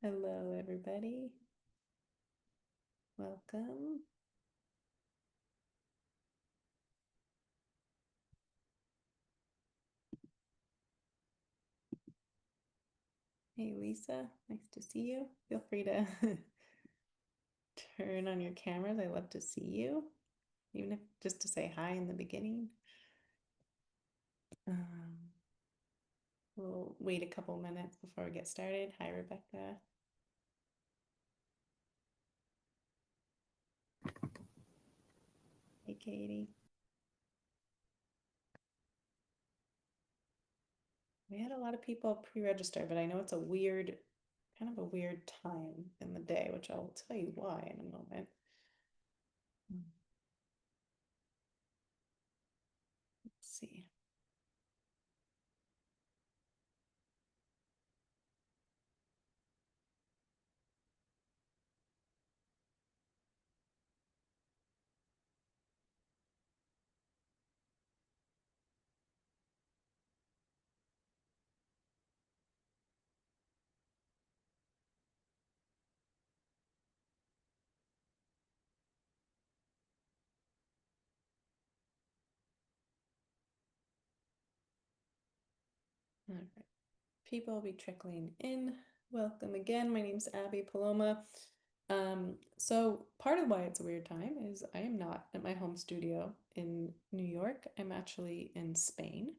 Hello, everybody. Welcome. Hey, Lisa. Nice to see you. Feel free to turn on your cameras. I love to see you, even if just to say hi in the beginning. Um, we'll wait a couple minutes before we get started. Hi, Rebecca. Hey, Katie. We had a lot of people pre-register, but I know it's kind of a weird time in the day, which I'll tell you why in a moment. Let's see. All right. People will be trickling in. Welcome again. My name's Abby Paloma. So part of why it's a weird time is I am not at my home studio in New York. I'm actually in Spain.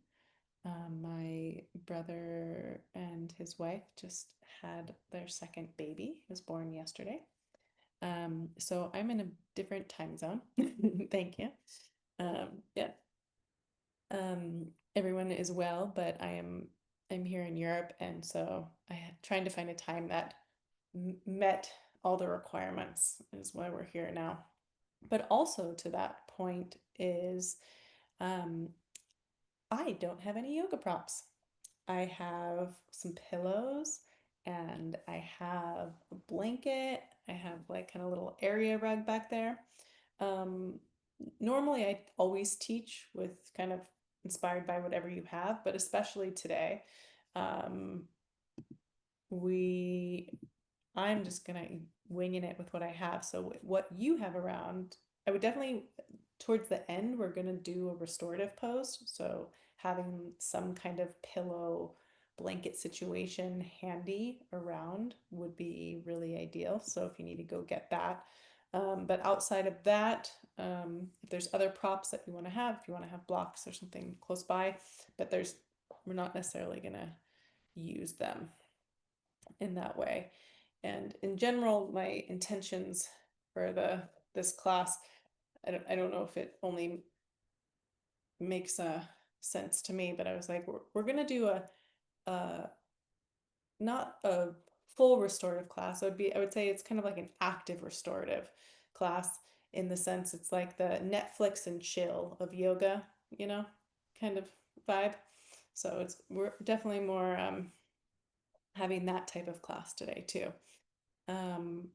My brother and his wife just had their second baby. He was born yesterday. So I'm in a different time zone. Thank you. Yeah, everyone is well, but I'm here in Europe, and so trying to find a time that met all the requirements is why we're here now. But also to that point is um, I don't have any yoga props. I have some pillows and I have a blanket. I have like kind of little area rug back there. Um, Normally, I always teach with kind of inspired by whatever you have, but especially today, um, we I'm just gonna winging it with what I have. So what you have around, I would definitely towards the end we're gonna do a restorative pose. So having some kind of pillow blanket situation handy around would be really ideal. So if you need to go get that. But outside of that, if there's other props that you want to have, if you want to have blocks or something close by, but we're not necessarily gonna use them in that way. And in general, my intentions for this class, I don't know if it only makes a sense to me, but I was like, we're gonna do a not a full restorative class. I would say it's kind of like an active restorative class in the sense it's like the Netflix and chill of yoga, you know, kind of vibe. So we're definitely more having that type of class today too. Um,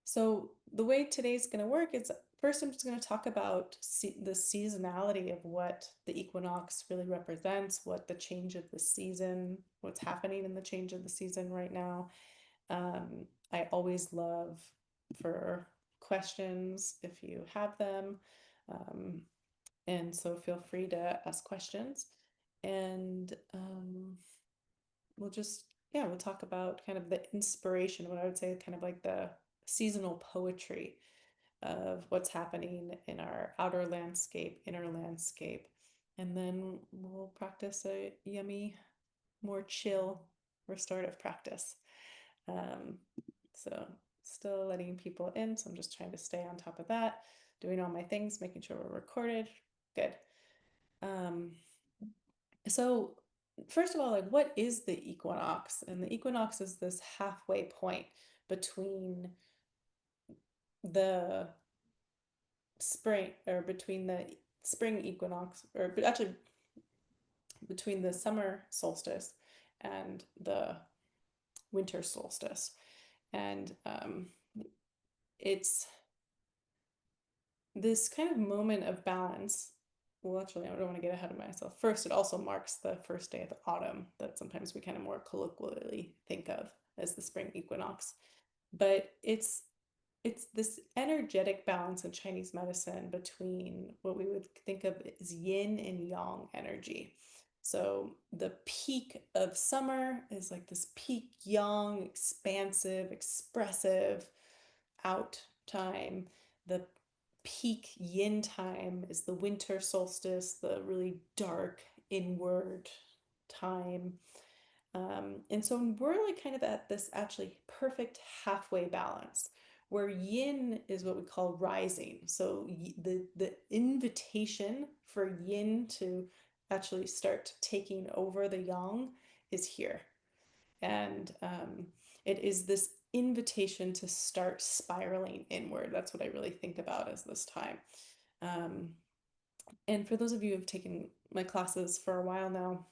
so the way today's going to work is first I'm just going to talk about the seasonality of what the equinox really represents, what the change of the season, what's happening in the change of the season right now. I always love for questions if you have them. Um, and so feel free to ask questions. And we'll just, yeah, we'll talk about kind of the inspiration, what I would say, kind of like the seasonal poetry of what's happening in our outer landscape, inner landscape. And then we'll practice a yummy, more chill, restorative practice. Um, so still letting people in. So I'm just trying to stay on top of that, doing all my things, making sure we're recorded. Good. Um, so first of all, like what is the equinox? And the equinox is this halfway point between the spring or between the spring equinox or actually between the summer solstice and the winter solstice. And it's this kind of moment of balance. Well, actually, I don't want to get ahead of myself. First, it also marks the first day of the autumn that sometimes we kind of more colloquially think of as the spring equinox. But it's this energetic balance in Chinese medicine between what we would think of as yin and yang energy. So the peak of summer is like this peak yang, expansive, expressive out time. The peak yin time is the winter solstice, the really dark inward time. And so we're like kind of at this actually perfect halfway balance where yin is what we call rising. So the invitation for yin to actually start taking over the yang is here. And it is this invitation to start spiraling inward. That's what I really think about as this time. Um, and for those of you who have taken my classes for a while now,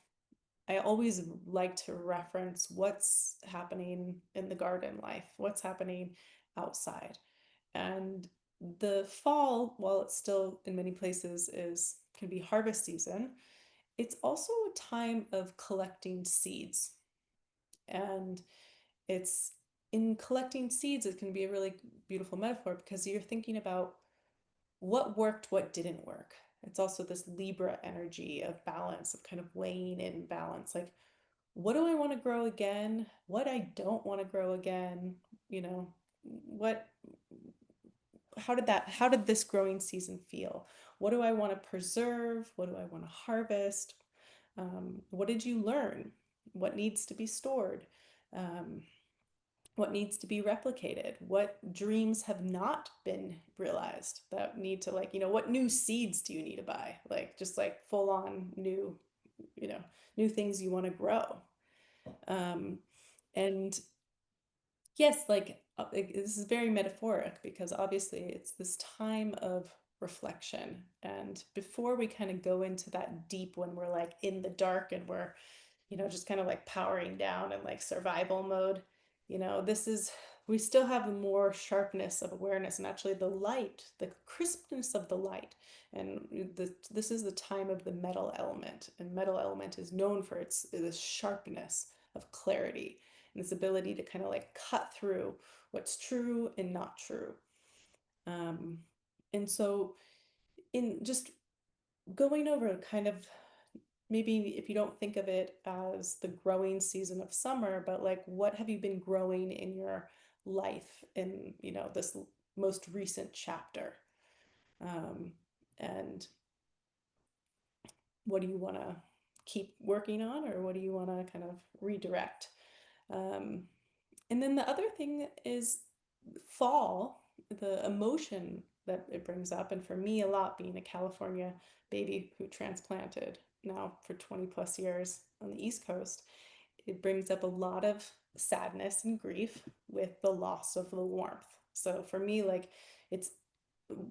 I always like to reference what's happening in the garden life, what's happening outside. And the fall, while it's still in many places is can be harvest season, it's also a time of collecting seeds. And it's in collecting seeds, it can be a really beautiful metaphor because you're thinking about what worked, what didn't work. It's also this Libra energy of balance, of kind of weighing in balance. Like, what do I want to grow again? What I don't want to grow again? You know, what, how did this growing season feel? What do I want to preserve? What do I want to harvest? What did you learn? What needs to be stored? Um, what needs to be replicated? What dreams have not been realized that need to, like, what new seeds do you need to buy? Like, just like full on new, you know, new things you want to grow. Um, and yes, this is very metaphoric because obviously it's this time of reflection. And before we kind of go into that deep when we're like in the dark and we're, just kind of like powering down and like survival mode, this is, we still have more sharpness of awareness and actually the light, the crispness of the light. And this is the time of the metal element. And metal element is known for its this sharpness of clarity and this ability to kind of like cut through what's true and not true. Um, and so, in just going over kind of maybe if you don't think of it as the growing season of summer, but like what have you been growing in your life in, this most recent chapter? Um, and what do you want to keep working on, or what do you want to kind of redirect? Um, And then the other thing is fall, the emotion that it brings up. And for me, a lot being a California baby who transplanted now for 20 plus years on the East Coast, it brings up a lot of sadness and grief with the loss of the warmth. So for me, like it's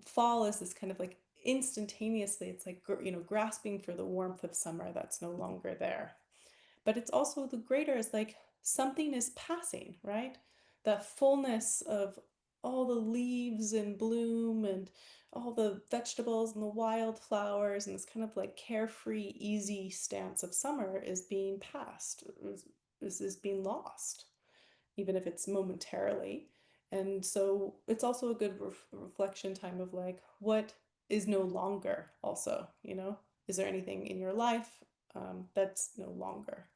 fall is this kind of like instantaneously, it's like, grasping for the warmth of summer that's no longer there. But it's also the greater is like something is passing, right? That fullness of all the leaves in bloom and all the vegetables and the wildflowers and this kind of like carefree, easy stance of summer is being passed, is being lost, even if it's momentarily. And so it's also a good reflection time of like, what is no longer also, Is there anything in your life that's no longer?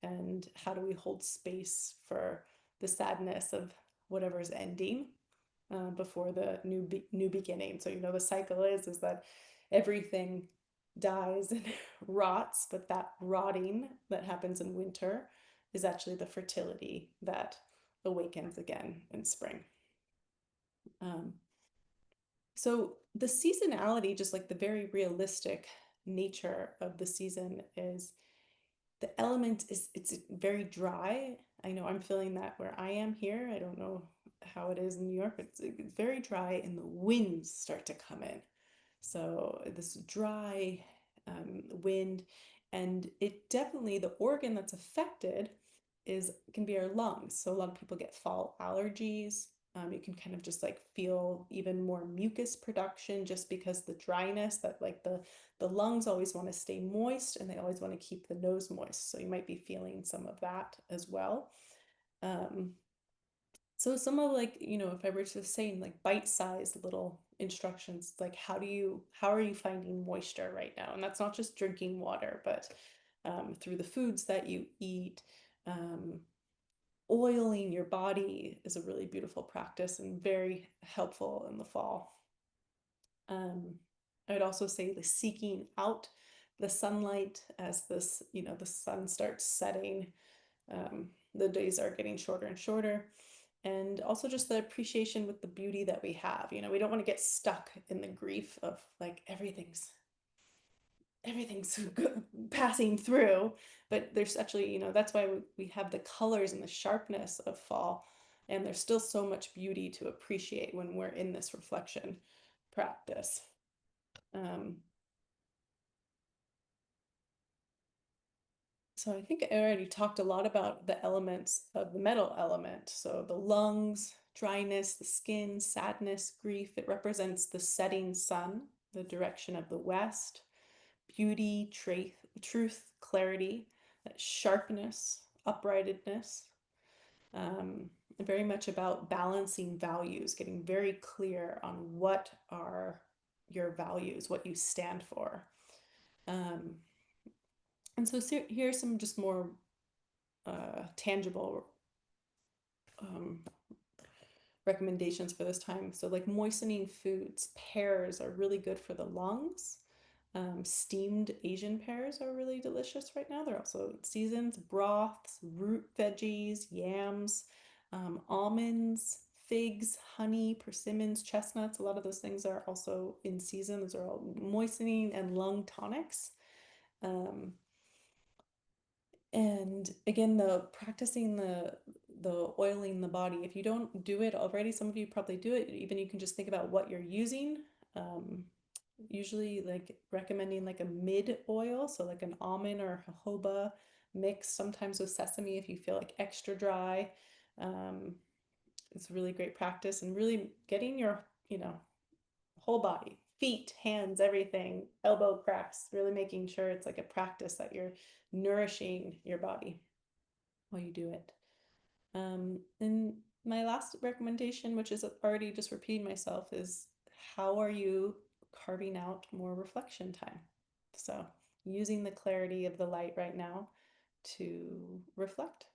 And how do we hold space for the sadness of whatever's ending before the new beginning? So the cycle is that everything dies and rots, but that rotting that happens in winter is actually the fertility that awakens again in spring. Um, so the seasonality, just like the very realistic nature of the season, is the element is it's very dry. I know I'm feeling that where I am here. I don't know how it is in New York, but it's very dry and the winds start to come in. So this dry wind, and it definitely, the organ that's affected is can be our lungs. So a lot of people get fall allergies. You can kind of just like feel even more mucus production just because the dryness that like the lungs always want to stay moist and they always want to keep the nose moist. So you might be feeling some of that as well. Um, so some of like, if I were to say like bite-sized little instructions, like how are you finding moisture right now? And that's not just drinking water, but through the foods that you eat. Um, Oiling your body is a really beautiful practice and very helpful in the fall. Um, I would also say the seeking out the sunlight as the sun starts setting. The days are getting shorter and shorter. And also just the appreciation with the beauty that we have. We don't want to get stuck in the grief of like everything's passing through, but there's actually, that's why we have the colors and the sharpness of fall, and there's still so much beauty to appreciate when we're in this reflection practice. um, so I think I already talked a lot about the elements of the metal element. So the lungs, dryness, the skin, sadness, grief. It represents the setting sun, the direction of the west, beauty, truth, clarity, sharpness, uprightedness. Very much about balancing values, getting very clear on what are your values, what you stand for. Um, and so here's some just more tangible um, recommendations for this time. So, like moistening foods, pears are really good for the lungs. Steamed Asian pears are really delicious right now. They're also seasons, broths, root veggies, yams, almonds, figs, honey, persimmons, chestnuts. A lot of those things are also in season. Those are all moistening and lung tonics. Um, and again, the practicing the oiling the body. If you don't do it already, some of you probably do it. Even you can just think about what you're using. Um, Usually like recommending like a mid oil, so like an almond or jojoba mix, sometimes with sesame if you feel like extra dry. Um, it's really great practice and really getting your, whole body, feet, hands, everything, elbow cracks, really making sure it's like a practice that you're nourishing your body while you do it. And my last recommendation, which is already just repeating myself, is how are you carving out more reflection time? So, using the clarity of the light right now to reflect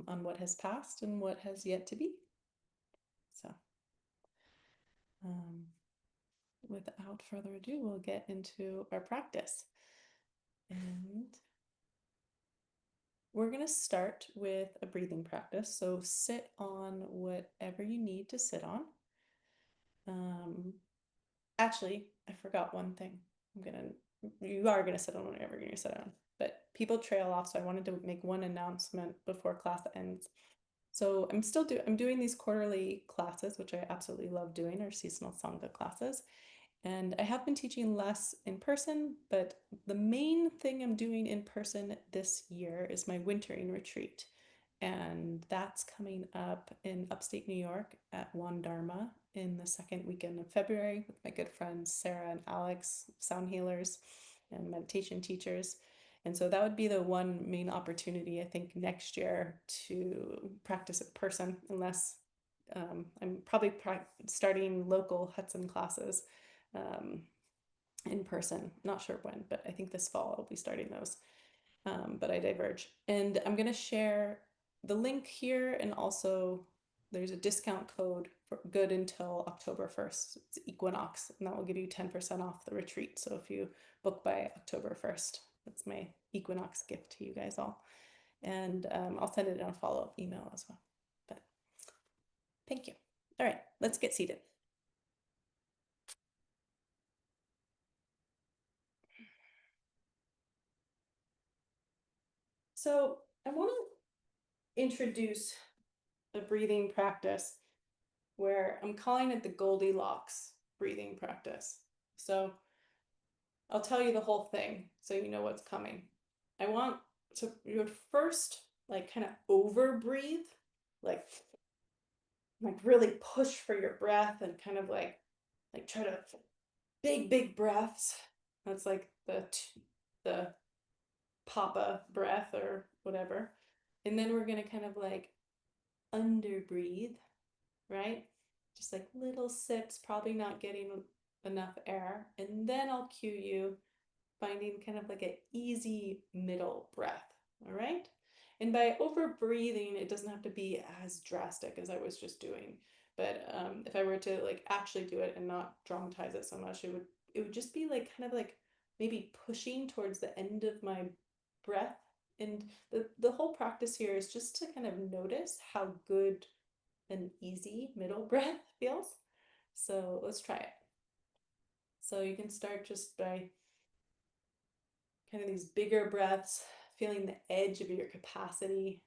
on what has passed and what has yet to be. So, um, without further ado, we'll get into our practice. And we're going to start with a breathing practice. So, sit on whatever you need to sit on. Actually, I forgot one thing. You are gonna sit on whatever you're gonna sit on, but people trail off, so I wanted to make one announcement before class ends. So I'm doing these quarterly classes, which I absolutely love doing, or seasonal Sangha classes. And I have been teaching less in person, but the main thing I'm doing in person this year is my wintering retreat. And that's coming up in upstate New York at Dharma in the second weekend of February with my good friends Sarah and Alex, sound healers and meditation teachers. And so that would be the one main opportunity, I think, next year to practice in person, unless I'm probably starting local Hudson classes um, in person. Not sure when, but I think this fall I'll be starting those. But I diverge. And I'm going to share the link here, and also there's a discount code for good until October 1st. It's Equinox, and that will give you 10% off the retreat. So if you book by October 1st, that's my Equinox gift to you guys all. And I'll send it in a follow-up email as well. But thank you. All right, let's get seated. So I want to introduce a breathing practice where I'm calling it the Goldilocks breathing practice. So I'll tell you the whole thing so you know what's coming. I want to, you would first like kind of over breathe, like really push for your breath and kind of like try to big breaths. That's like the papa breath or whatever. And then we're going to kind of like under breathe, right? Just like little sips, probably not getting enough air. And then I'll cue you finding kind of like an easy middle breath. All right. And by over breathing, it doesn't have to be as drastic as I was just doing. But if I were to like actually do it and not dramatize it so much, it would just be like kind of like maybe pushing towards the end of my breath. And the whole practice here is just to kind of notice how good an easy middle breath feels. So let's try it. So you can start just by kind of these bigger breaths, feeling the edge of your capacity.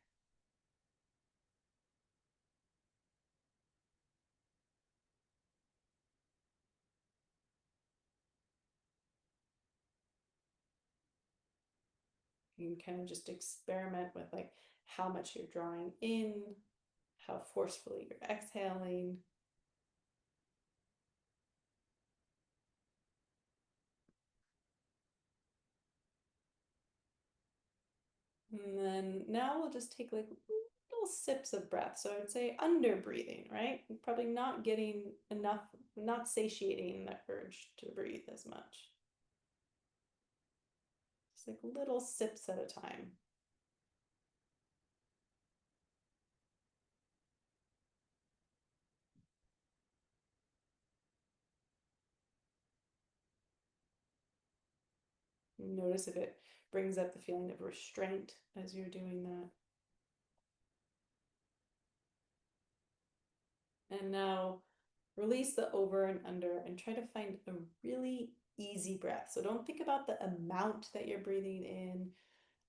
You can kind of just experiment with like how much you're drawing in, how forcefully you're exhaling. And then now we'll just take like little sips of breath. So I would say under breathing, right? Probably not getting enough, not satiating the urge to breathe as much. Just like little sips at a time. Notice if it brings up the feeling of restraint as you're doing that. And now release the over and under and try to find a really easy breath. So don't think about the amount that you're breathing in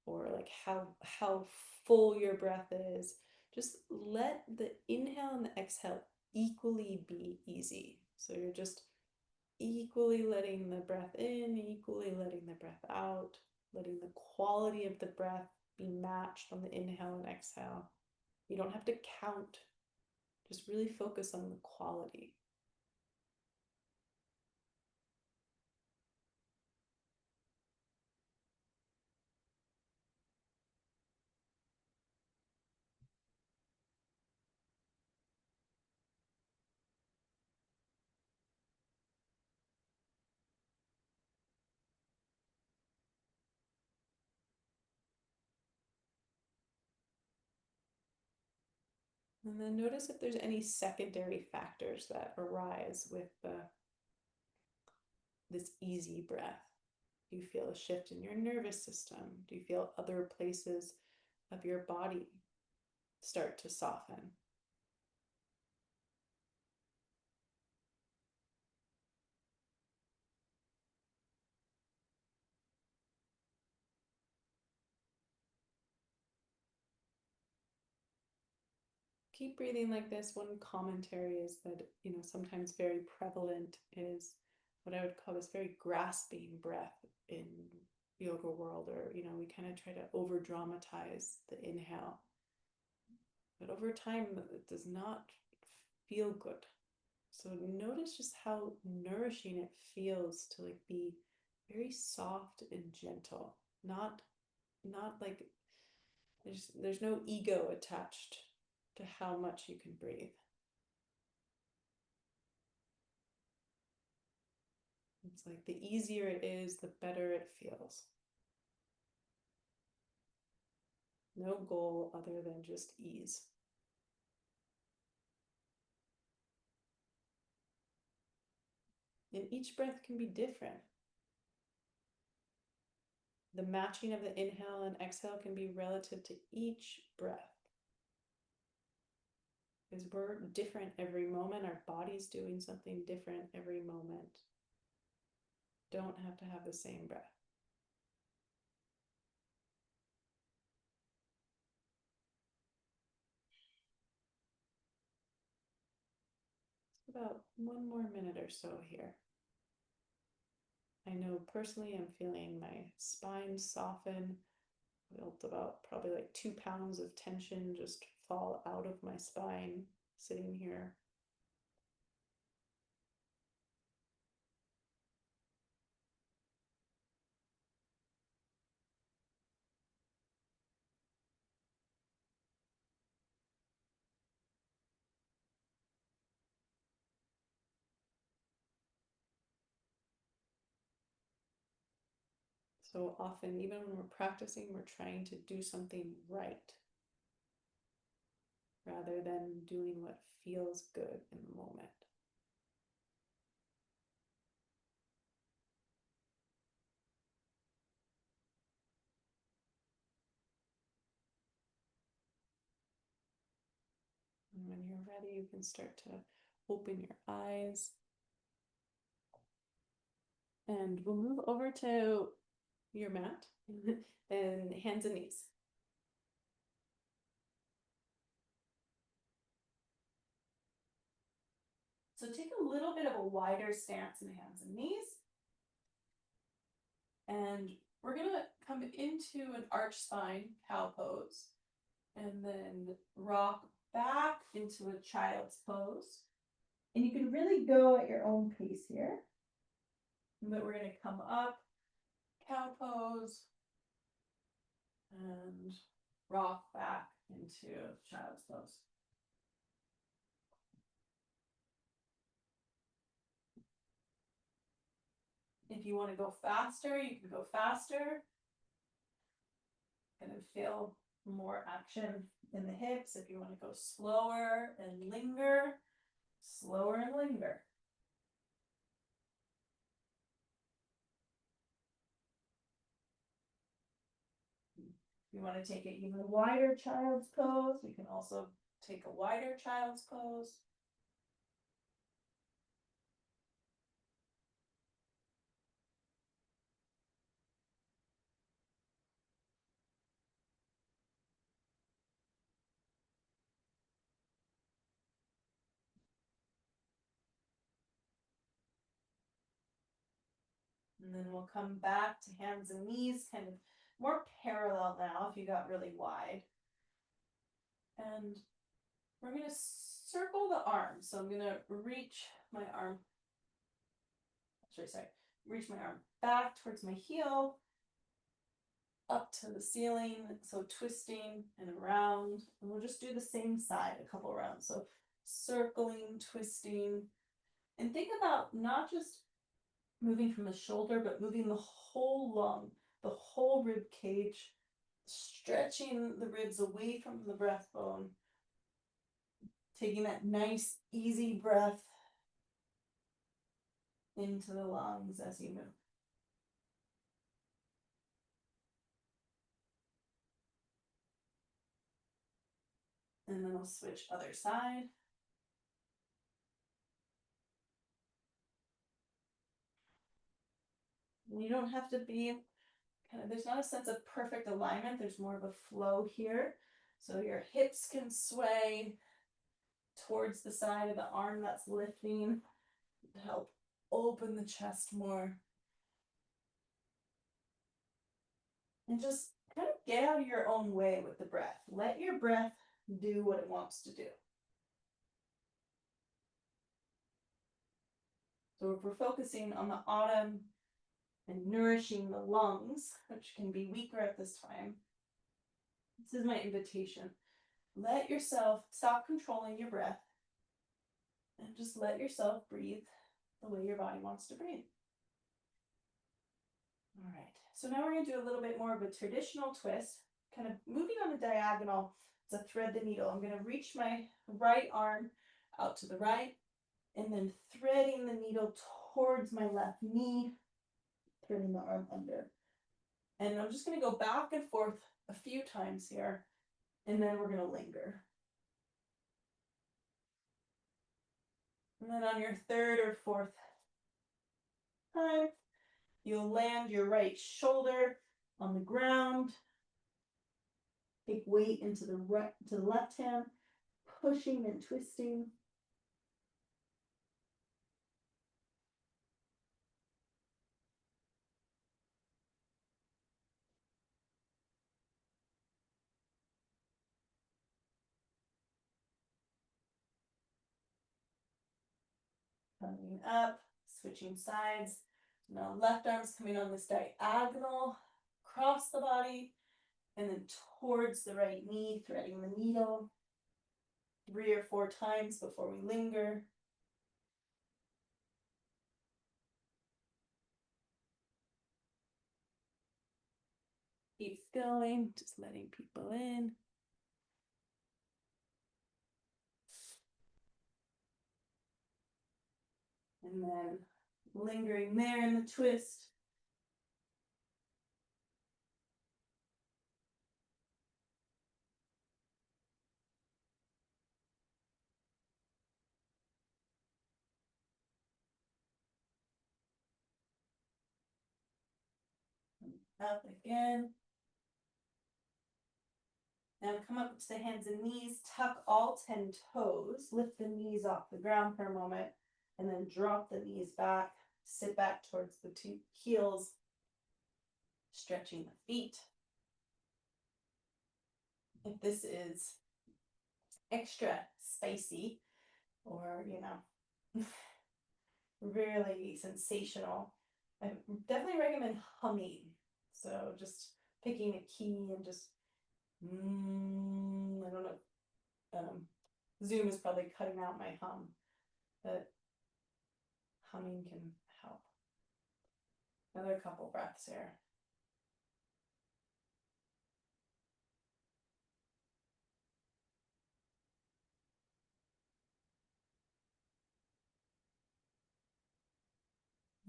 or like how full your breath is. Just let the inhale and the exhale equally be easy. So you're just equally letting the breath in, equally letting the breath out, letting the quality of the breath be matched on the inhale and exhale. You don't have to count, just really focus on the quality. And then notice if there's any secondary factors that arise with this easy breath. Do you feel a shift in your nervous system? Do you feel other places of your body start to soften? Keep breathing like this. One commentary is that, sometimes very prevalent is what I would call this very grasping breath in yoga world, or, we kind of try to over dramatize the inhale. But over time, it does not feel good. So notice just how nourishing it feels to like be very soft and gentle. Not like there's no ego attached to how much you can breathe. It's like the easier it is, the better it feels. No goal other than just ease. And each breath can be different. The matching of the inhale and exhale can be relative to each breath. Because we're different every moment. Our body's doing something different every moment. Don't have to have the same breath. About 1 more minute or so here. I know personally I'm feeling my spine soften. Felt about probably like 2 pounds of tension just fall out of my spine sitting here. So often, even when we're practicing, we're trying to do something right rather than doing what feels good in the moment. And when you're ready, you can start to open your eyes. And we'll move over to your mat and hands and knees. So take a little bit of a wider stance in hands and knees. And we're going to come into an arch spine, cow pose, and then rock back into a child's pose. And you can really go at your own pace here. But we're going to come up, cow pose, and rock back into child's pose. If you want to go faster, you can go faster. Kind of feel more action in the hips. If you want to go slower and linger, slower and linger. If you want to take it even wider child's pose, we can also take a wider child's pose. And then we'll come back to hands and knees, kind of more parallel now if you got really wide. And we're going to circle the arms. So I'm going to reach my arm. Reach my arm back towards my heel, up to the ceiling. So twisting and around. And we'll just do the same side a couple rounds. So circling, twisting. And think about not just moving from the shoulder, but moving the whole lung, the whole rib cage, stretching the ribs away from the breastbone, taking that nice, easy breath into the lungs as you move. And then we'll switch other side. You don't have to be there's not a sense of perfect alignment. There's more of a flow here. So your hips can sway towards the side of the arm that's lifting to help open the chest more. And just kind of get out of your own way with the breath. Let your breath do what it wants to do. So if we're focusing on the autumn and nourishing the lungs, which can be weaker at this time, this is my invitation. Let yourself stop controlling your breath and just let yourself breathe the way your body wants to breathe. All right, so now we're going to do a little bit more of a traditional twist, kind of moving on the diagonal to thread the needle. I'm going to reach my right arm out to the right and then threading the needle towards my left knee, turning the arm under. And I'm just going to go back and forth a few times here, and then we're going to linger. And then on your third or fourth time, you'll land your right shoulder on the ground. Take weight into the right to the left hand, pushing and twisting. Coming up, switching sides. Now left arm's coming on this diagonal, across the body, and then towards the right knee, threading the needle. 3 or 4 times before we linger. Keep going, just letting people in. And then lingering there in the twist. Up again. Now come up to the hands and knees, tuck all 10 toes, lift the knees off the ground for a moment, and then drop the knees back, sit back towards the two heels, stretching the feet. If this is extra spicy or, really sensational, I definitely recommend humming. So just picking a key and just, I don't know, Zoom is probably cutting out my hum, but humming can help. Another couple breaths here.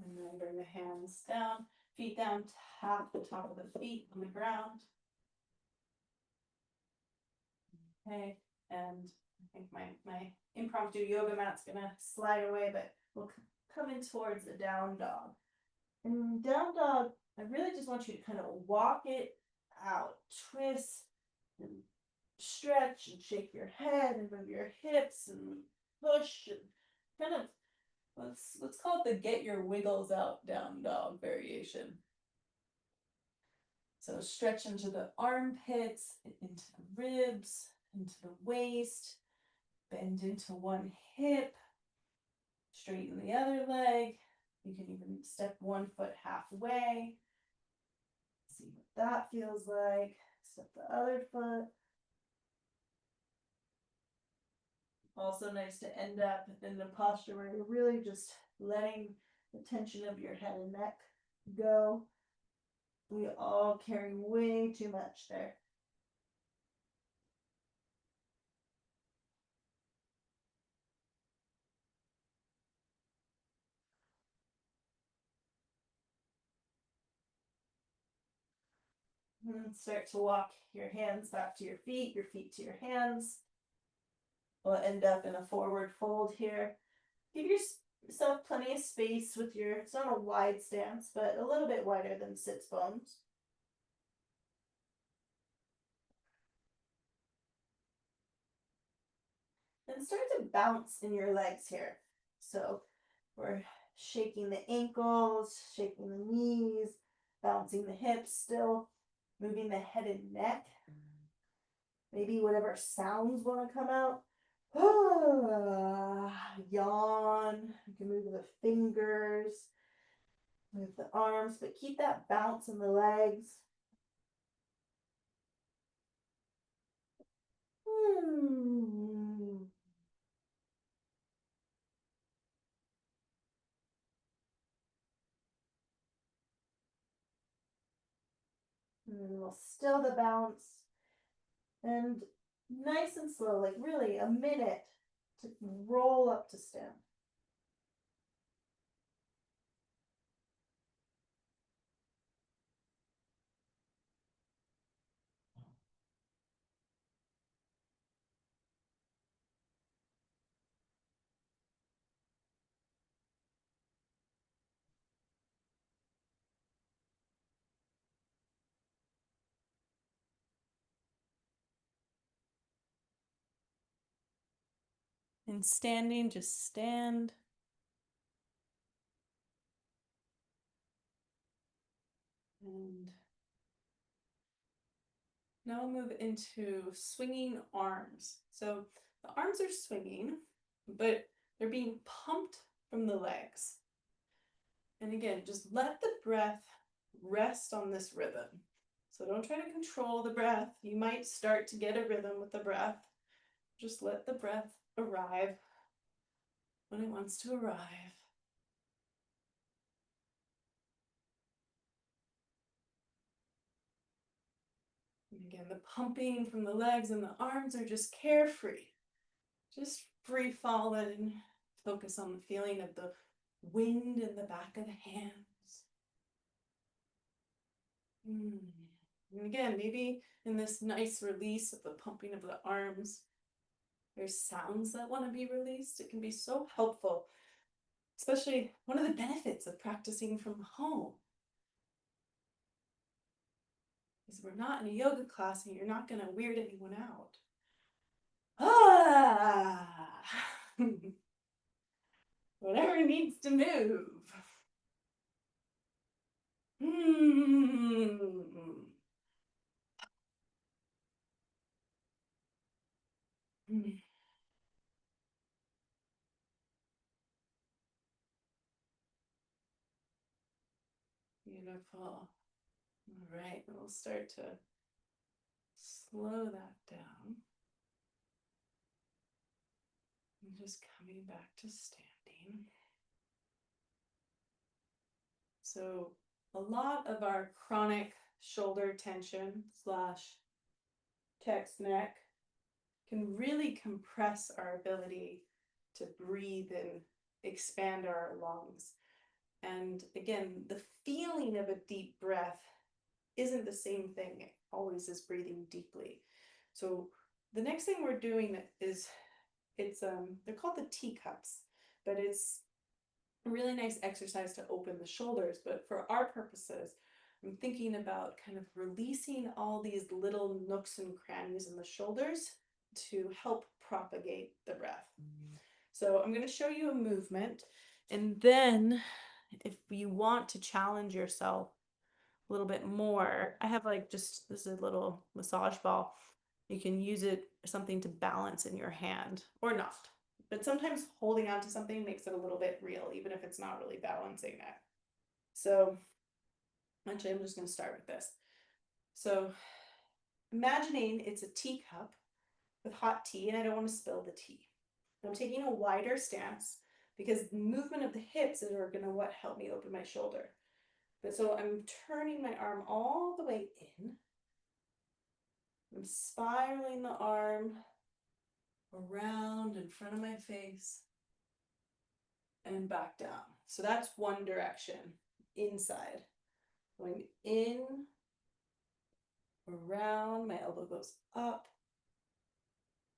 And then bring the hands down, feet down, tap the top of the feet on the ground. Okay, and I think my impromptu yoga mat's gonna slide away, but we'll come in towards the down dog. And down dog, I really just want you to kind of walk it out, twist and stretch and shake your head and move your hips and push and kind of let's call it the get your wiggles out down dog variation. So stretch into the armpits, into the ribs, into the waist, bend into one hip, straighten the other leg. You can even step one foot halfway. See what that feels like. Step the other foot. Also nice to end up in a posture where you're really just letting the tension of your head and neck go. We all carry way too much there. And start to walk your hands back to your feet to your hands. We'll end up in a forward fold here. Give yourself plenty of space with it's not a wide stance, but a little bit wider than sits bones. Then start to bounce in your legs here. So we're shaking the ankles, shaking the knees, bouncing the hips still, moving the head and neck. Maybe whatever sounds want to come out. Yawn. You can move the fingers, move the arms, but keep that bounce in the legs. And then we'll still the bounce. And nice and slow, like really a minute to roll up to stand. And standing, just stand. And now we'll move into swinging arms. So the arms are swinging, but they're being pumped from the legs. And again, just let the breath rest on this rhythm. So don't try to control the breath. You might start to get a rhythm with the breath. Just let the breath arrive when it wants to arrive. Again, the pumping from the legs and the arms are just carefree. Just free falling. Focus on the feeling of the wind in the back of the hands. And again, maybe in this nice release of the pumping of the arms, there's sounds that want to be released. It can be so helpful, especially one of the benefits of practicing from home is we're not in a yoga class and you're not going to weird anyone out. Ah! Whatever needs to move. Beautiful. All right, we'll start to slow that down. And just coming back to standing. So a lot of our chronic shoulder tension / text neck can really compress our ability to breathe and expand our lungs. And again, the feeling of a deep breath isn't the same thing always as breathing deeply. So the next thing we're doing is they're called the teacups, but it's a really nice exercise to open the shoulders. But for our purposes, I'm thinking about kind of releasing all these little nooks and crannies in the shoulders to help propagate the breath. So I'm going to show you a movement, and then if you want to challenge yourself a little bit more, I have like just this is a little massage ball. You can use it something to balance in your hand or not. But sometimes holding on to something makes it a little bit real, even if it's not really balancing it. So actually, I'm just going to start with this. So imagining it's a teacup with hot tea, and I don't want to spill the tea. I'm taking a wider stance because the movement of the hips are going to help me open my shoulder. But so I'm turning my arm all the way in. I'm spiraling the arm around in front of my face and back down. So that's one direction, inside. Going in, around, my elbow goes up,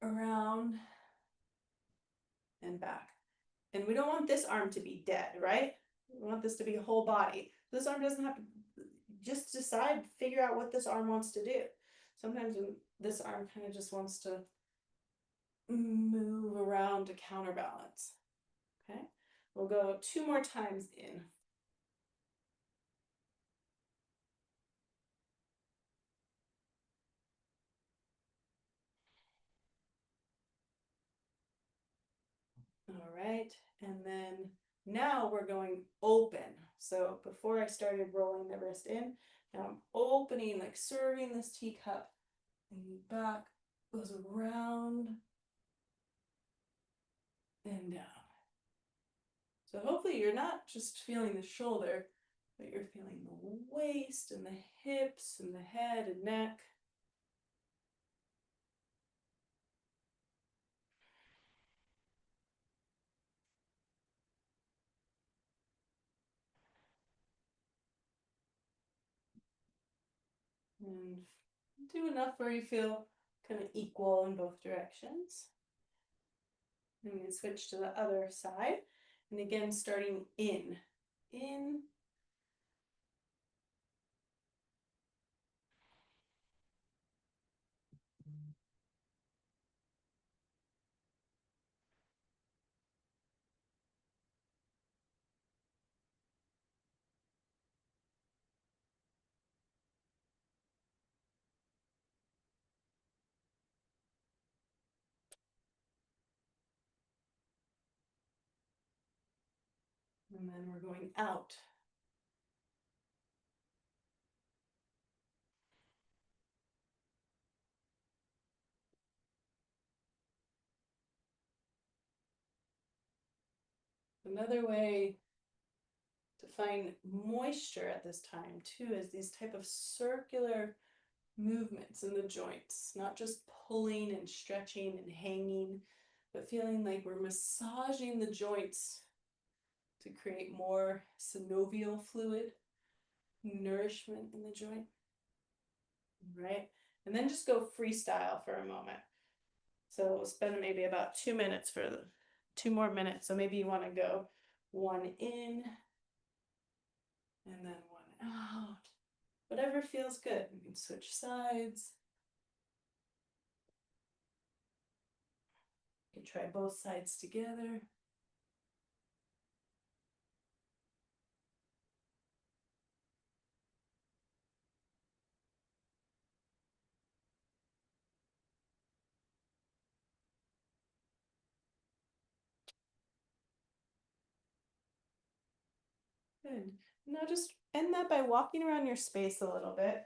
around, and back. And we don't want this arm to be dead, right? We want this to be a whole body. This arm doesn't have to, just decide, figure out what this arm wants to do. Sometimes this arm kind of just wants to move around to counterbalance. Okay, we'll go 2 more times in. All right, and then now we're going open. So before I started rolling the wrist in, now I'm opening, like serving this teacup, and back, goes around and down. So hopefully you're not just feeling the shoulder, but you're feeling the waist and the hips and the head and neck. And do enough where you feel kind of equal in both directions. And we can switch to the other side. And again, starting in. In. And then we're going out. Another way to find moisture at this time too is these type of circular movements in the joints, not just pulling and stretching and hanging, but feeling like we're massaging the joints to create more synovial fluid, nourishment in the joint. Right? And then just go freestyle for a moment. So we'll spend maybe about 2 minutes for the 2 more minutes. So maybe you want to go one in and then one out. Whatever feels good. You can switch sides. You can try both sides together. Good. Now just end that by walking around your space a little bit,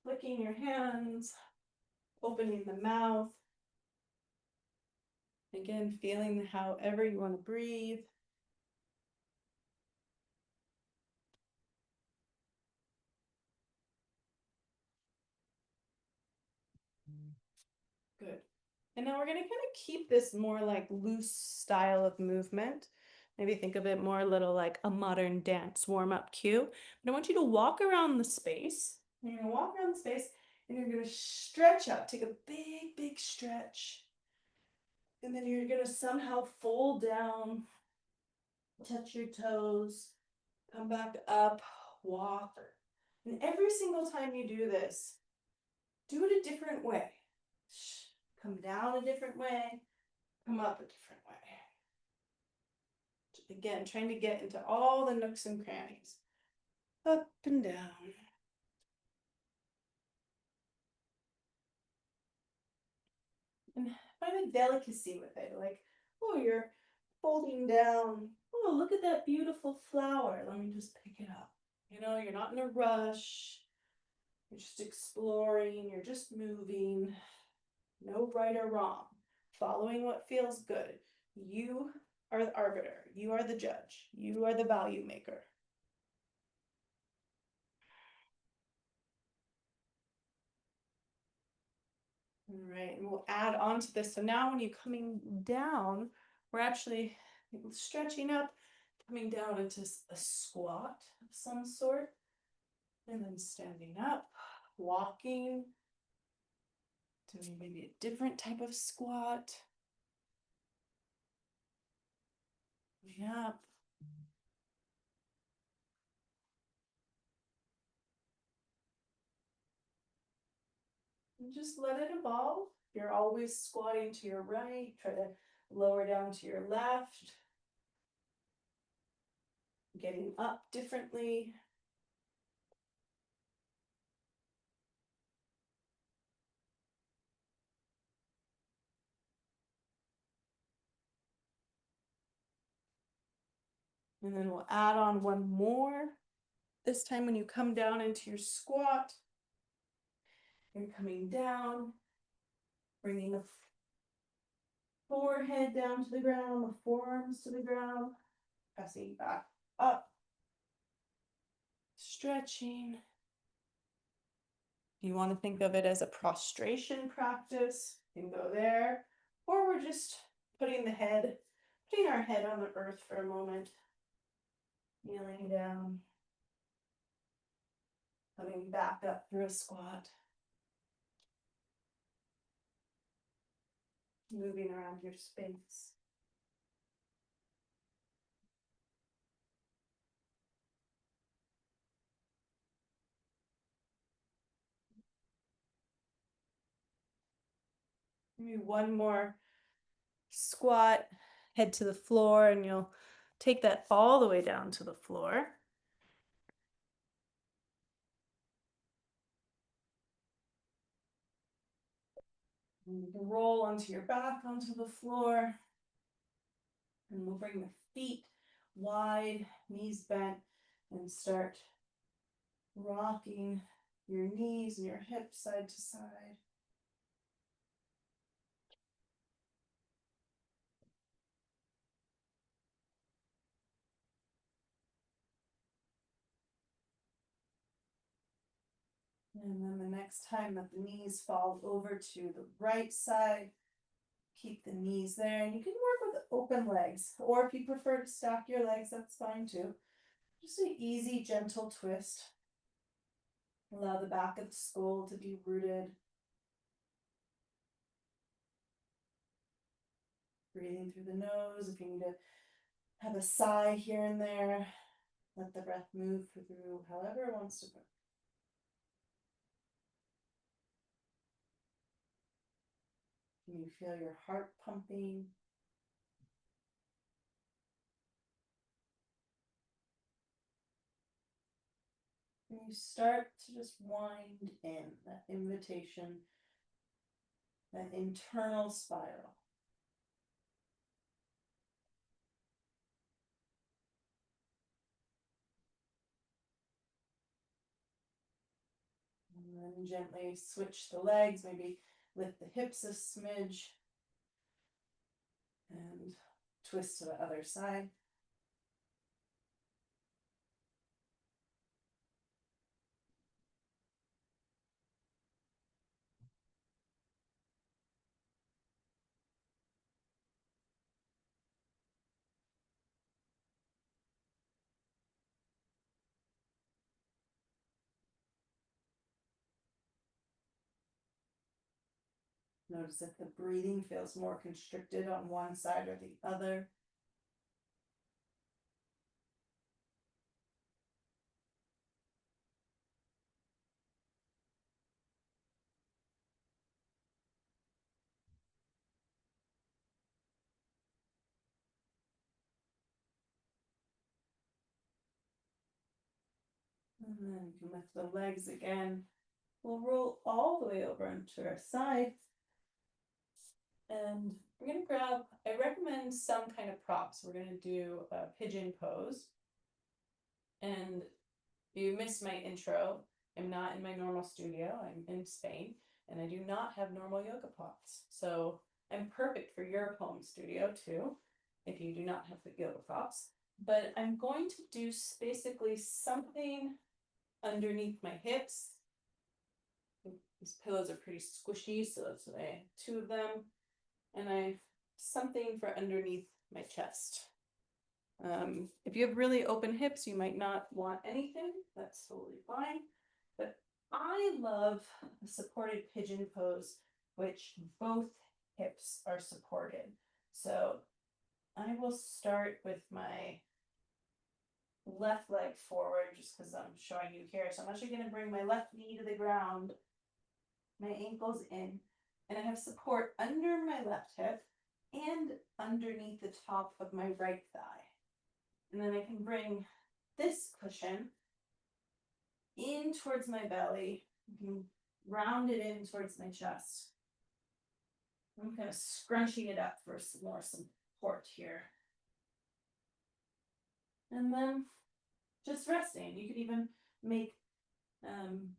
flicking your hands, opening the mouth. Again, feeling however you want to breathe. Good. And now we're going to kind of keep this more like loose style of movement. Maybe think of it more a little like a modern dance warm-up cue. But I want you to walk around the space. You're going to walk around the space and you're going to stretch up. Take a big, big stretch. And then you're going to somehow fold down, touch your toes, come back up, walk. And every single time you do this, do it a different way. Come down a different way, come up a different way. Again, trying to get into all the nooks and crannies. Up and down. And find a delicacy with it. Like, oh, you're folding down. Oh, look at that beautiful flower. Let me just pick it up. You know, you're not in a rush. You're just exploring. You're just moving. No right or wrong. Following what feels good. You are the arbiter. You are the judge. You are the value maker. All right, and we'll add on to this. So now when you're coming down, we're actually stretching up, coming down into a squat of some sort, and then standing up, walking, doing maybe a different type of squat. Coming up. And just let it evolve. You're always squatting to your right, try to lower down to your left, getting up differently. And then we'll add on one more. This time when you come down into your squat, you're coming down, bringing the forehead down to the ground, the forearms to the ground, pressing back up, stretching. You want to think of it as a prostration practice, you can go there, or we're just putting our head on the earth for a moment, kneeling down, coming back up through a squat, moving around your space. Maybe one more squat, head to the floor, and you'll take that all the way down to the floor. And you can roll onto your back onto the floor. And we'll bring the feet wide, knees bent, and start rocking your knees and your hips side to side. And then the next next time that the knees fall over to the right side, keep the knees there, and you can work with open legs, or if you prefer to stack your legs, that's fine too. Just an easy, gentle twist. Allow the back of the skull to be rooted. Breathing through the nose. If you need to have a sigh here and there, let the breath move through however it wants to go. Can you feel your heart pumping? And you start to just wind in that invitation, that internal spiral. And then gently switch the legs, maybe lift the hips a smidge and twist to the other side. Notice if the breathing feels more constricted on one side or the other. And then you can lift the legs again. We'll roll all the way over onto our side. And we're gonna grab, I recommend some kind of props. We're gonna do a pigeon pose. And you missed my intro. I'm not in my normal studio. I'm in Spain, and I do not have normal yoga props. So I'm perfect for your home studio too, if you do not have the yoga props. But I'm going to do basically something underneath my hips. These pillows are pretty squishy, so that's why I have two of them. And I something for underneath my chest. If you have really open hips, you might not want anything. That's totally fine. But I love a supported pigeon pose, which both hips are supported. So I will start with my left leg forward just because I'm showing you here. So I'm actually going to bring my left knee to the ground, my ankles in, and I have support under my left hip and underneath the top of my right thigh. And then I can bring this cushion in towards my belly. I can round it in towards my chest. I'm kind of scrunching it up for some more support here. And then just resting. You could even make,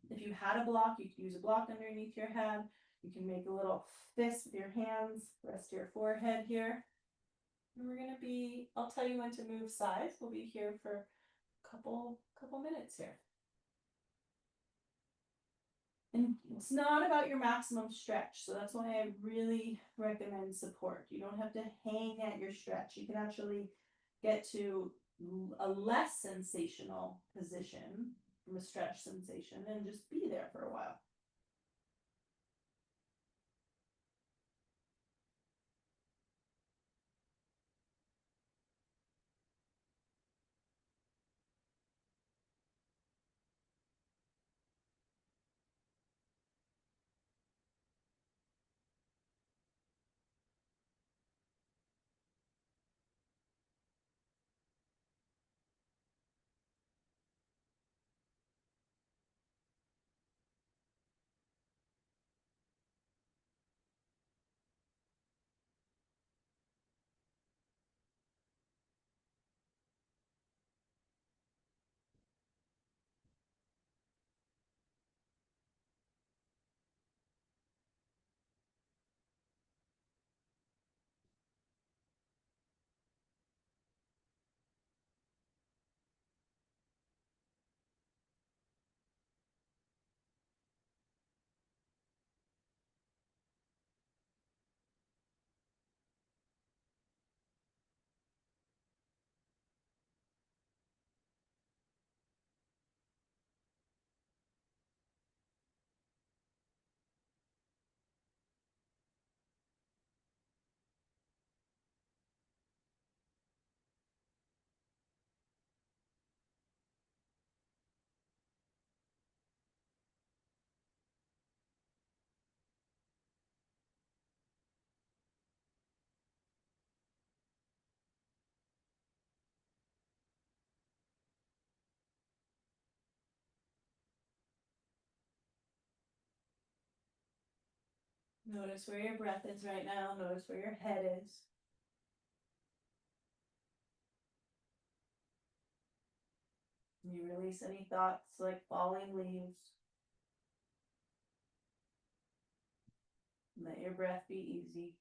if you had a block, you could use a block underneath your head. You can make a little fist with your hands, rest your forehead here. And we're gonna be, I'll tell you when to move sides. We'll be here for a couple minutes here. And it's not about your maximum stretch, so that's why I really recommend support. You don't have to hang at your stretch. You can actually get to a less sensational position from a stretch sensation and just be there for a while. Notice where your breath is right now. Notice where your head is. You release any thoughts like falling leaves. Let your breath be easy.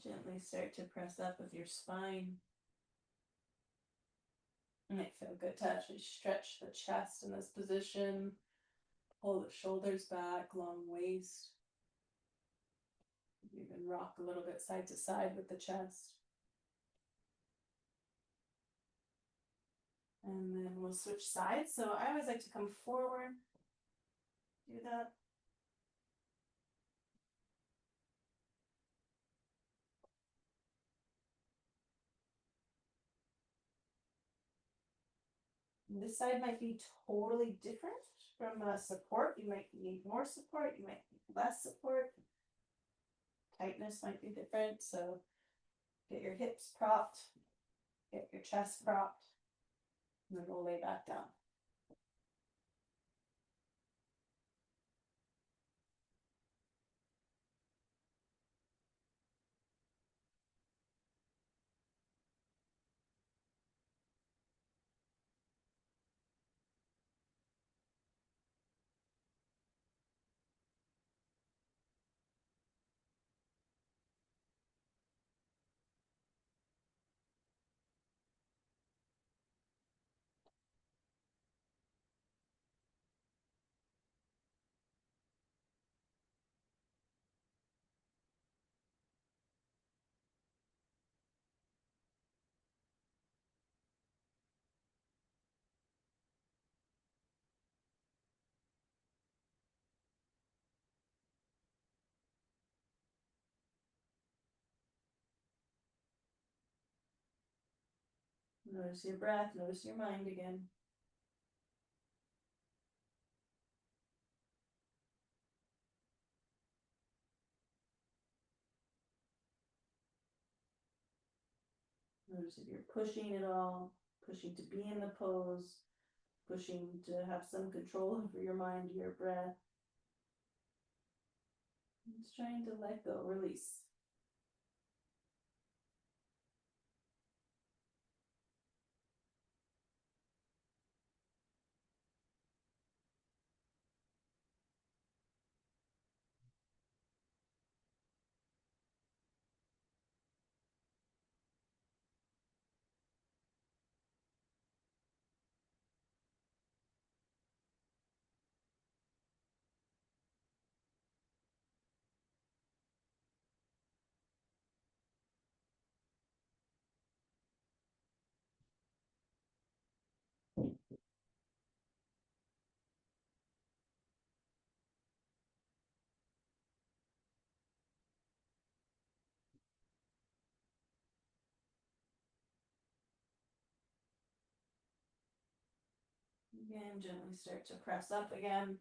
Gently start to press up with your spine. It might feel good to actually stretch the chest in this position. Pull the shoulders back, long waist. Even rock a little bit side to side with the chest. And then we'll switch sides. So I always like to come forward. Do that. This side might be totally different from support. You might need more support. You might need less support. Tightness might be different. So get your hips propped. Get your chest propped. And then we'll lay back down. Notice your breath. Notice your mind again. Notice if you're pushing at all, pushing to be in the pose, pushing to have some control over your mind, your breath. Just trying to let go, release. Again, gently start to press up again.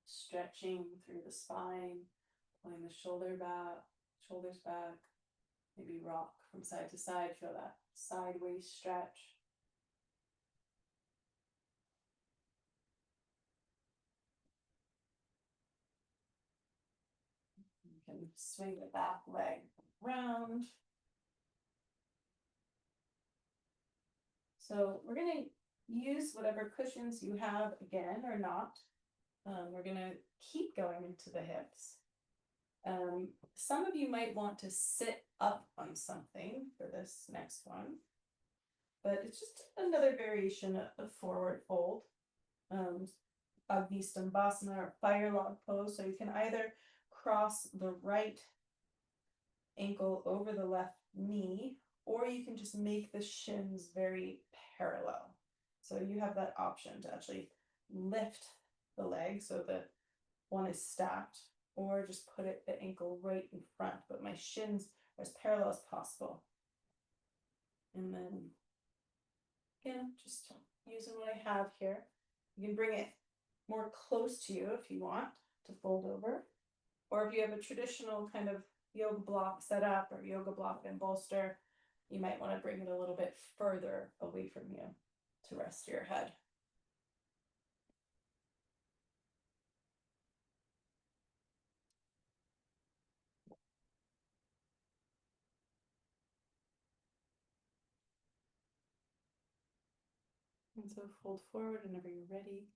Stretching through the spine, pulling the shoulders back. Maybe rock from side to side. Feel that sideways stretch. You can swing the back leg round. So we're going to use whatever cushions you have again or not. We're going to keep going into the hips. Some of you might want to sit up on something for this next one, but it's just another variation of forward fold. Agni Stambhasana or fire log pose. So you can either cross the right ankle over the left knee, or you can just make the shins very parallel. So you have that option to actually lift the leg so that one is stacked, or just put it the ankle right in front, but my shins are as parallel as possible. And then again, just using what I have here. You can bring it more close to you if you want to fold over, or if you have a traditional kind of yoga block set up or yoga block and bolster, you might want to bring it a little bit further away from you to rest your head. And so fold forward whenever you're ready.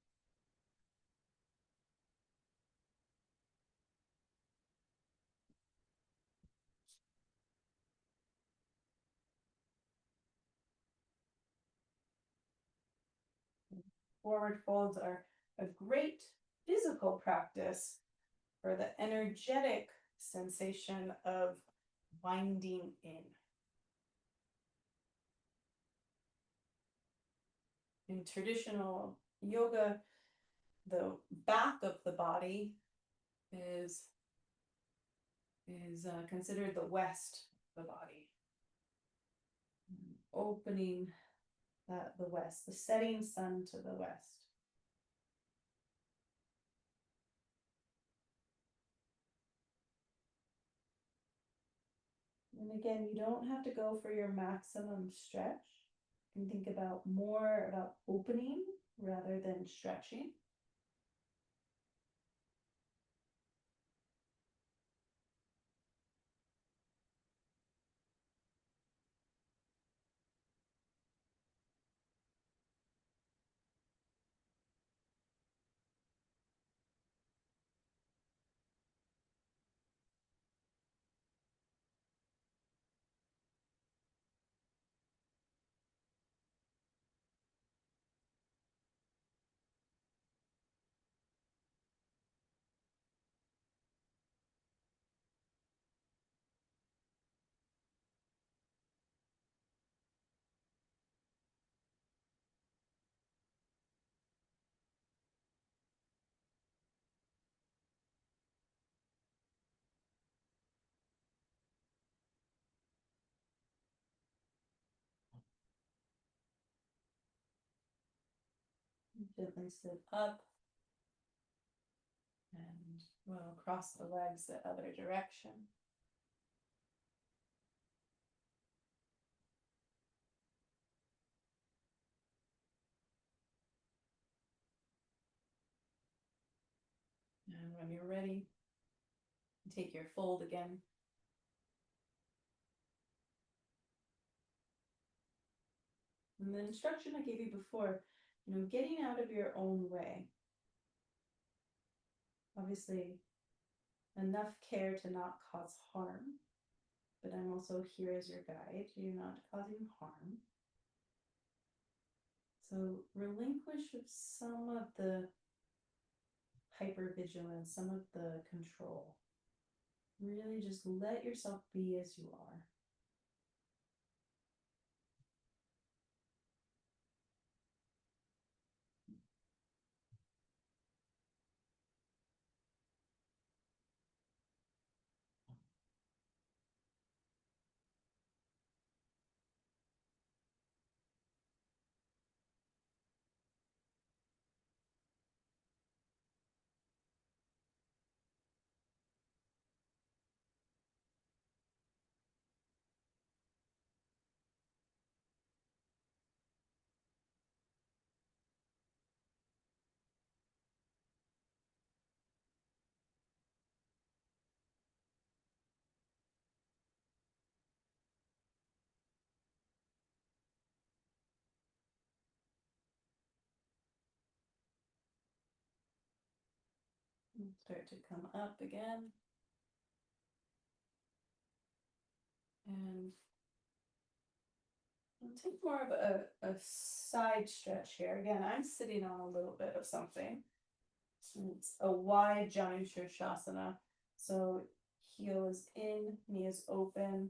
Forward folds are a great physical practice for the energetic sensation of winding in. In traditional yoga, the back of the body is considered the west of the body. Opening the west, the setting sun to the west. And again, you don't have to go for your maximum stretch. You can think about more about opening rather than stretching. Gently sit up and we'll cross the legs the other direction. And when you're ready, take your fold again. And the instruction I gave you before, getting out of your own way. Obviously, enough care to not cause harm, but I'm also here as your guide. You're not causing harm. So relinquish some of the hypervigilance, some of the control. Really just let yourself be as you are. And start to come up again. And I'll take more of a side stretch here. Again, I'm sitting on a little bit of something. It's a wide Janu Shirshasana. So heel is in, knee is open,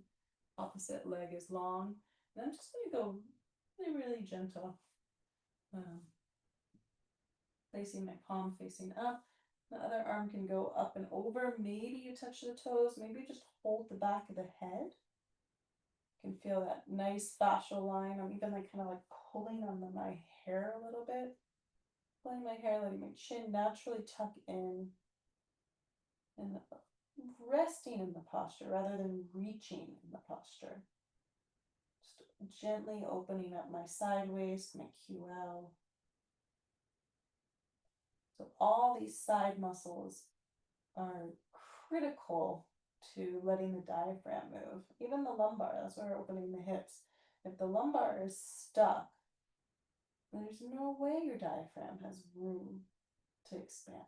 opposite leg is long. And I'm just going to go really, really gentle. Um, placing my palm facing up. The other arm can go up and over. Maybe you touch the toes. Maybe just hold the back of the head. You can feel that nice fascial line. I'm even like kind of like pulling on my hair a little bit. Pulling my hair, letting my chin naturally tuck in. And resting in the posture rather than reaching in the posture. Just gently opening up my sideways, my QL. So all these side muscles are critical to letting the diaphragm move. Even the lumbar, that's why we're opening the hips. If the lumbar is stuck, there's no way your diaphragm has room to expand.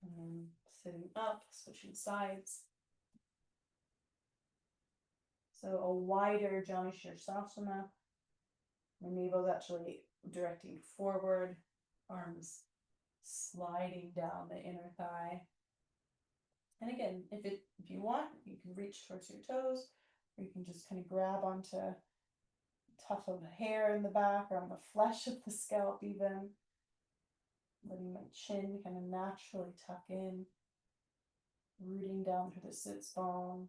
And then sitting up, switching sides. So a wider Janu Shirsasana. My navel's actually directing forward, arms sliding down the inner thigh. And again, if you want, you can reach towards your toes, or you can just kind of grab onto tuft of hair in the back or on the flesh of the scalp even. Letting my chin kind of naturally tuck in, rooting down through the sits bone.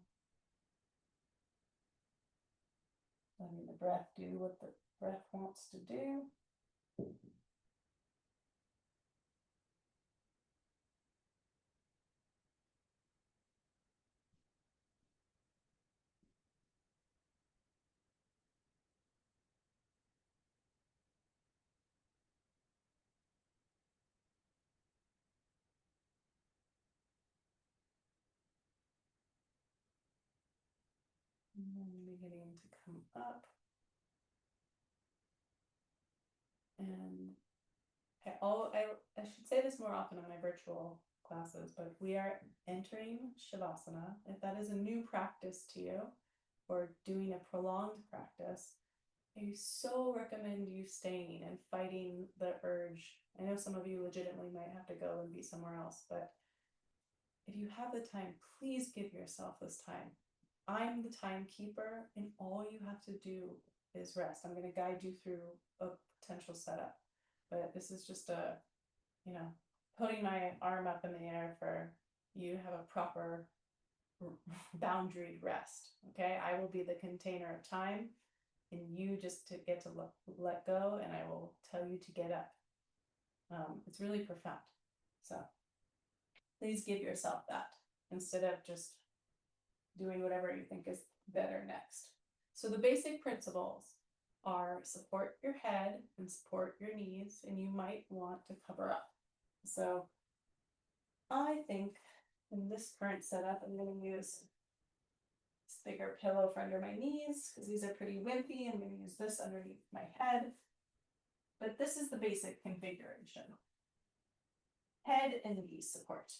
Letting the breath do what the breath wants to do. And then beginning to come up. And I should say this more often in my virtual classes, but we are entering Shavasana. If that is a new practice to you or doing a prolonged practice, I so recommend you staying and fighting the urge. I know some of you legitimately might have to go and be somewhere else, but if you have the time, please give yourself this time. I'm the timekeeper, and all you have to do is rest. I'm going to guide you through a potential setup, but this is just putting my arm up in the air for you to have a proper boundaried rest. Okay, I will be the container of time, and you just to get to let go, and I will tell you to get up. It's really profound. So please give yourself that instead of just doing whatever you think is better next. So the basic principles are support your head and support your knees, and you might want to cover up. So I think in this current setup, I'm going to use this bigger pillow for under my knees because these are pretty wimpy. I'm going to use this underneath my head. But this is the basic configuration. Head and knee support.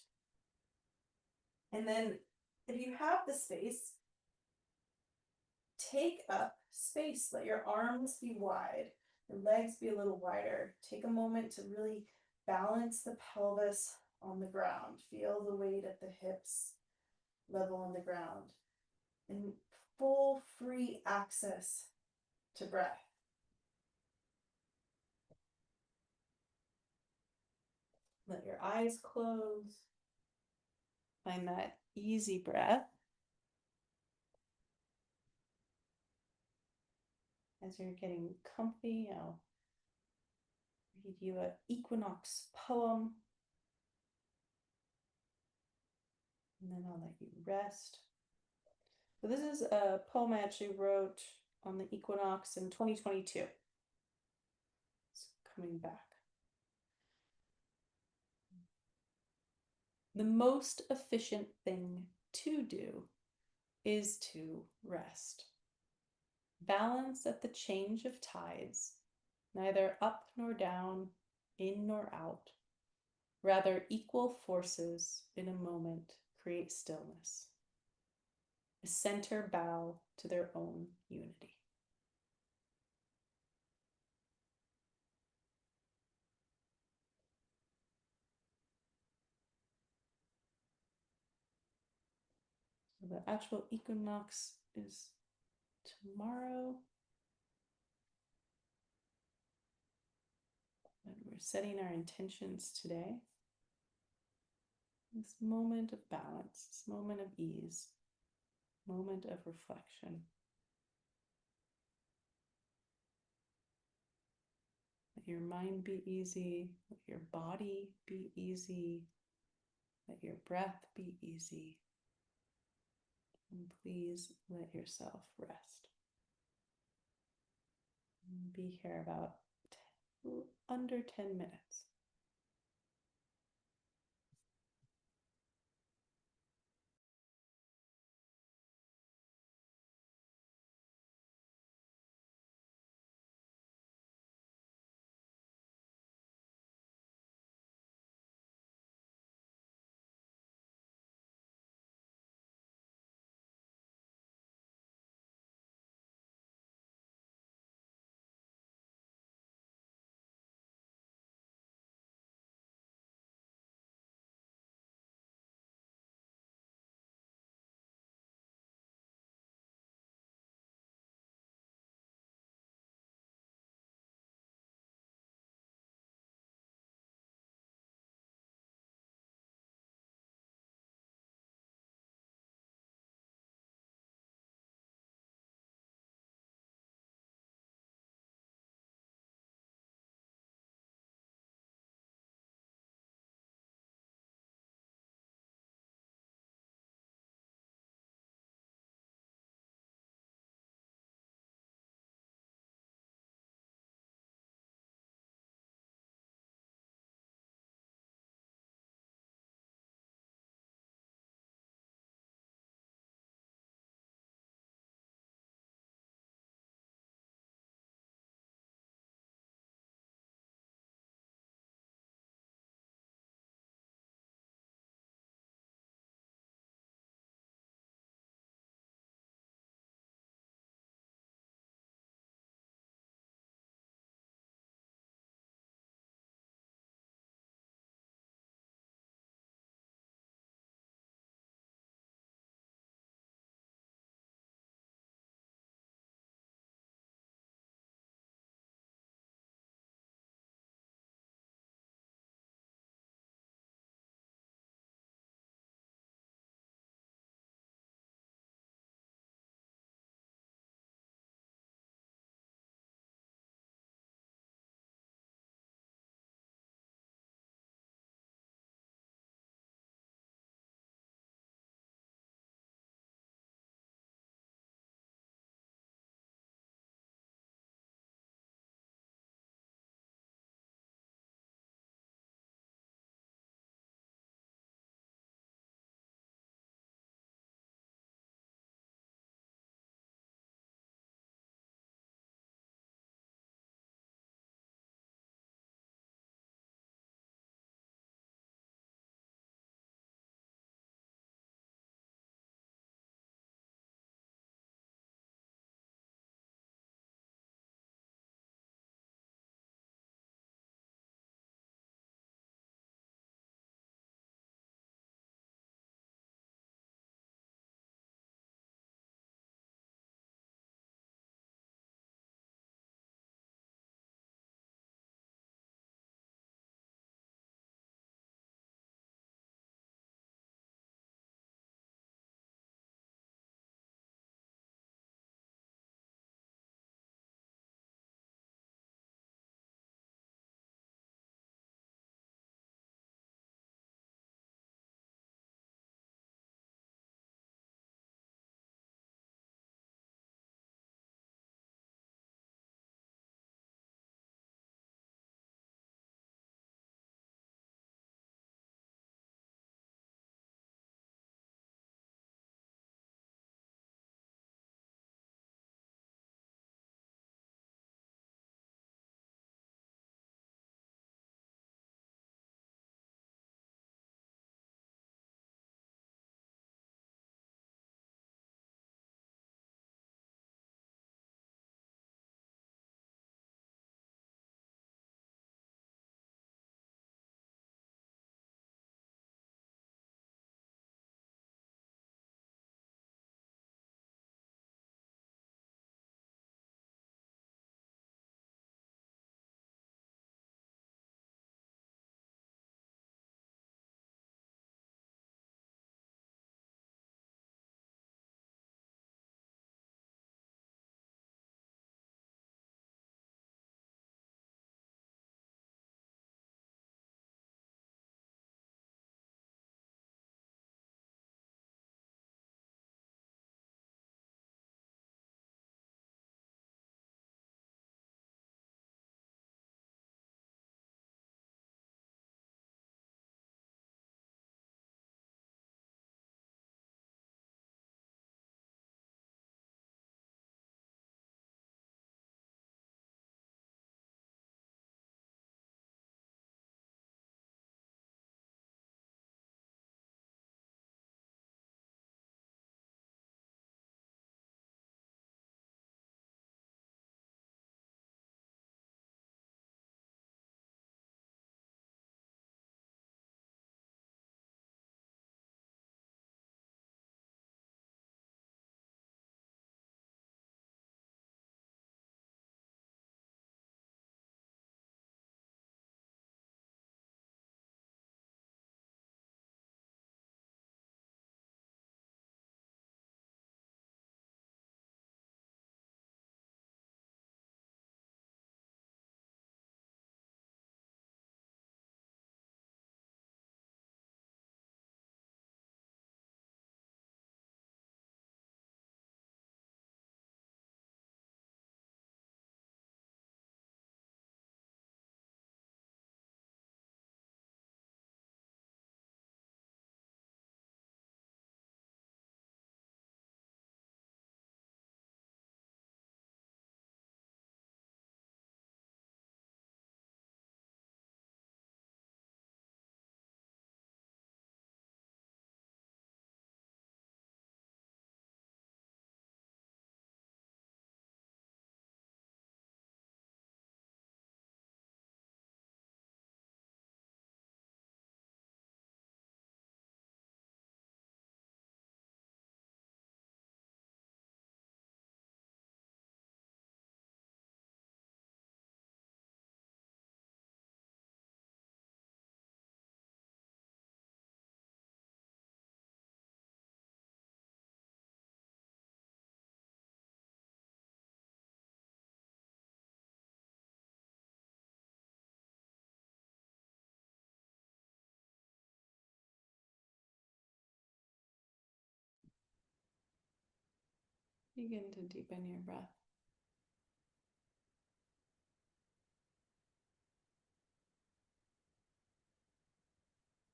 And then if you have the space, take up space. Let your arms be wide, your legs be a little wider. Take a moment to really balance the pelvis on the ground. Feel the weight at the hips level on the ground. And full free access to breath. Let your eyes close. Find that easy breath. As you're getting comfy, I'll read you an equinox poem. And then I'll let you rest. So this is a poem I actually wrote on the equinox in 2022. It's coming back. The most efficient thing to do is to rest. Balance at the change of tides, neither up nor down, in nor out. Rather, equal forces in a moment create stillness. A center bow to their own unity. the actual equinox is tomorrow. And we're setting our intentions today. This moment of balance, this moment of ease, moment of reflection. Let your mind be easy, let your body be easy, let your breath be easy. And please let yourself rest. Be here about under 10 minutes. Begin to deepen your breath.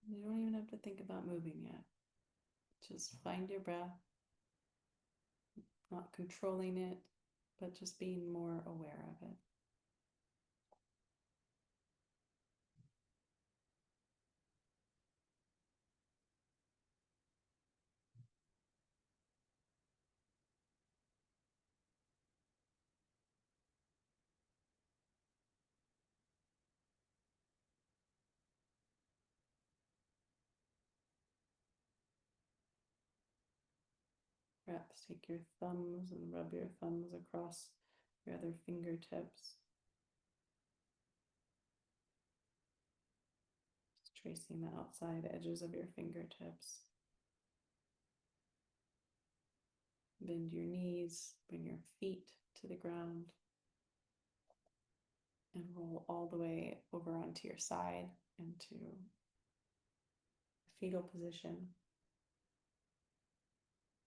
You don't even have to think about moving yet. Just find your breath, not controlling it, but just being more aware of it. Perhaps take your thumbs and rub your thumbs across your other fingertips. Just tracing the outside edges of your fingertips. Bend your knees, bring your feet to the ground, and roll all the way over onto your side into fetal position.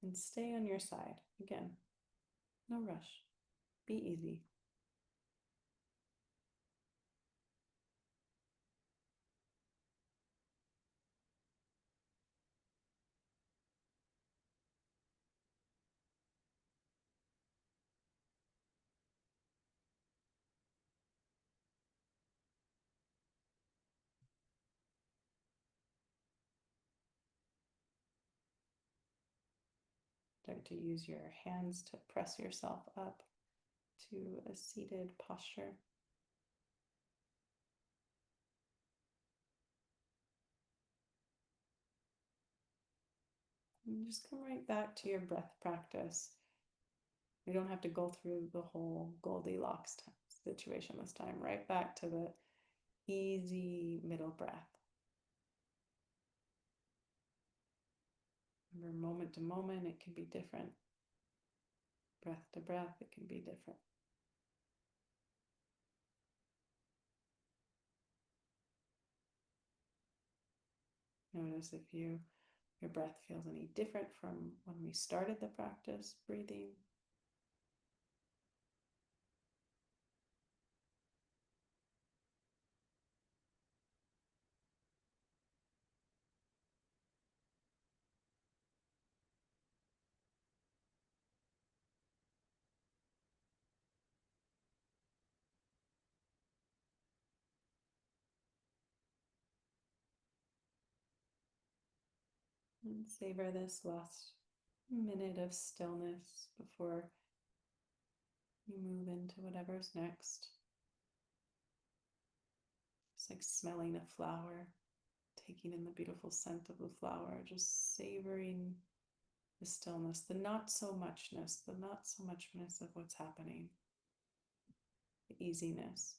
And stay on your side. Again, no rush. Be easy. Start to use your hands to press yourself up to a seated posture. And just come right back to your breath practice. You don't have to go through the whole Goldilocks situation this time. Right back to the easy middle breath. Remember, moment to moment, it can be different. Breath to breath, it can be different. Notice if your breath feels any different from when we started the practice breathing. And savor this last minute of stillness before you move into whatever's next. It's like smelling a flower, taking in the beautiful scent of the flower, just savoring the stillness, the not so muchness, the not so muchness of what's happening, the easiness.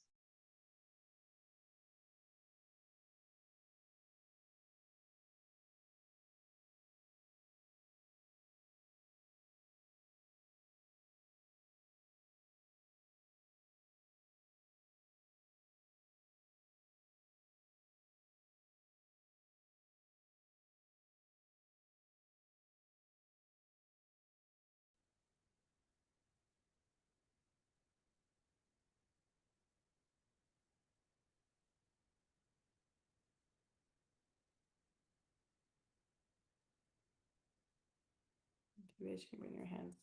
If you wish, you can bring your hands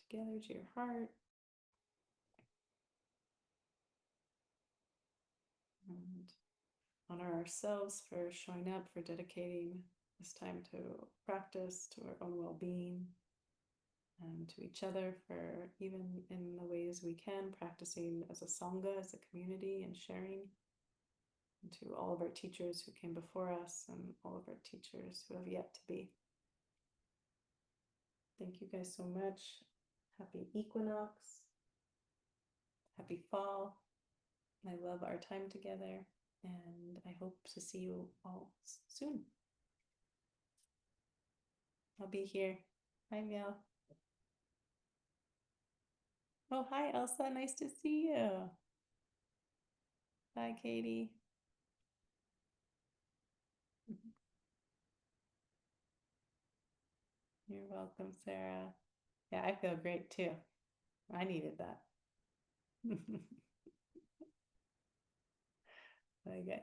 together to your heart. And honor ourselves for showing up, for dedicating this time to practice, to our own well-being, and to each other for, even in the ways we can, practicing as a Sangha, as a community, and sharing. And to all of our teachers who came before us and all of our teachers who have yet to be. Thank you guys so much. Happy equinox. Happy fall. I love our time together, and I hope to see you all soon. I'll be here. Bye, Meow. Oh, hi, Elsa. Nice to see you. Bye, Katie. You're welcome, Sarah. Yeah, I feel great too. I needed that. Okay.